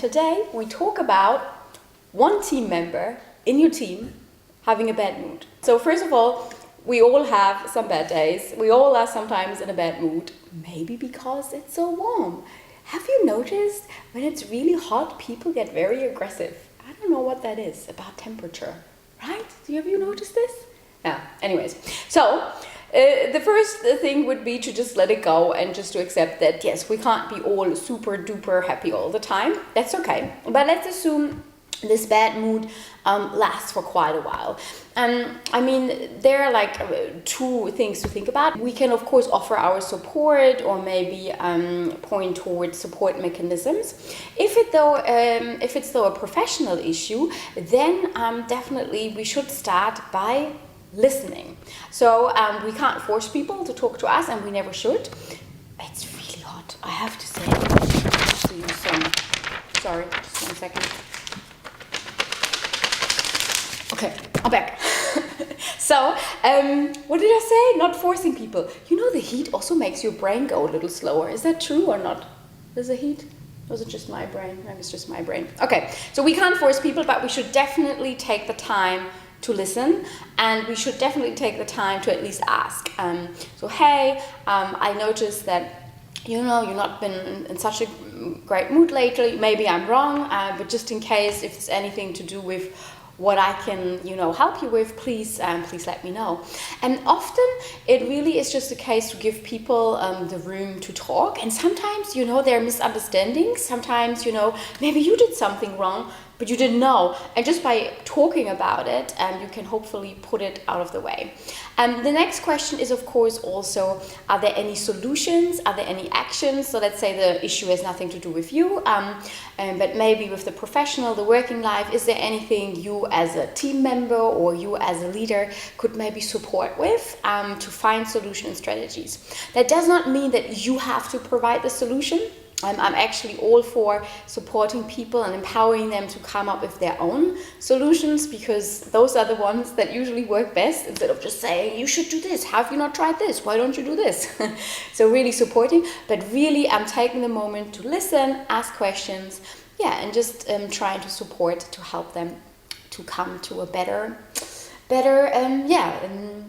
Today we talk about one team member in your team having a bad mood. So first of all, we all have some bad days. We all are sometimes in a bad mood, maybe because it's so warm. Have you noticed when it's really hot, people get very aggressive? I don't know what that is about temperature, right? Have you noticed this? Yeah, anyways. So the first thing would be to just let it go and just to accept that, yes, we can't be all super duper happy all the time. That's okay. But let's assume this bad mood lasts for quite a while. I mean, there are like two things to think about. We can, of course, offer our support or maybe point towards support mechanisms. If it's though a professional issue, then definitely we should start by listening. So we can't force people to talk to us, and we never should. It's really hot, I have to say. Sorry, just 1 second. Okay, I'm back. So, what did I say? Not forcing people. You know, the heat also makes your brain go a little slower. Is that true or not? Does the heat? Or is it just my brain? Maybe it's just my brain. Okay, so we can't force people, but we should definitely take the time to listen, and we should definitely take the time to at least ask. So, hey, I noticed that, you know, you've not been in such a great mood lately. Maybe I'm wrong, but just in case, if it's anything to do with what I can, you know, help you with, please let me know. And often it really is just a case to give people the room to talk. And sometimes, you know, there are misunderstandings. Sometimes, you know, maybe you did something wrong, but you didn't know. And just by talking about it, you can hopefully put it out of the way. The next question is, of course, also, are there any solutions? Are there any actions? So let's say the issue has nothing to do with you, but maybe with the professional, the working life. Is there anything you as a team member or you as a leader could maybe support with to find solution strategies? That does not mean that you have to provide the solution. I'm actually all for supporting people and empowering them to come up with their own solutions, because those are the ones that usually work best, instead of just saying, you should do this. Have you not tried this? Why don't you do this? So really supporting, but really I'm taking the moment to listen, ask questions, and just trying to support, to help them to come to a better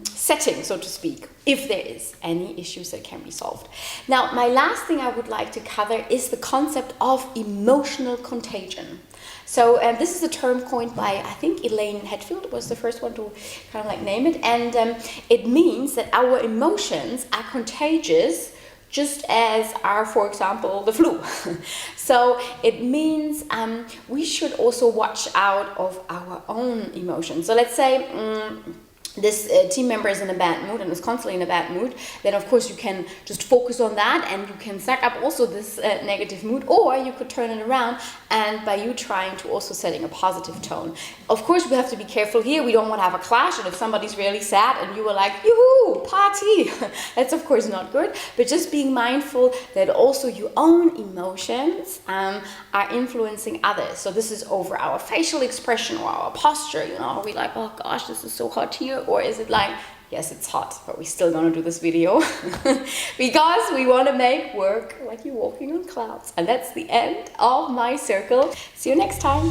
setting, so to speak, if there is any issues that can be solved. Now, my last thing I would like to cover is the concept of emotional contagion. So this is a term coined by, I think, Elaine Hetfield was the first one to kind of like name it. And it means that our emotions are contagious, just as are, for example, the flu. So it means we should also watch out of our own emotions. So let's say this team member is in a bad mood and is constantly in a bad mood, then of course you can just focus on that and you can suck up also this negative mood, or you could turn it around and by you trying to also setting a positive tone. Of course we have to be careful here. We don't want to have a clash, and if somebody's really sad and you were like, yoo-hoo, party, that's of course not good, but just being mindful that also your own emotions are influencing others. So this is over our facial expression or our posture, you know, are we like, oh gosh, this is so hot here? Or is it like, yes, it's hot, but we're still gonna do this video because we want to make work like you're walking on clouds. And that's the end of my circle. See you next time.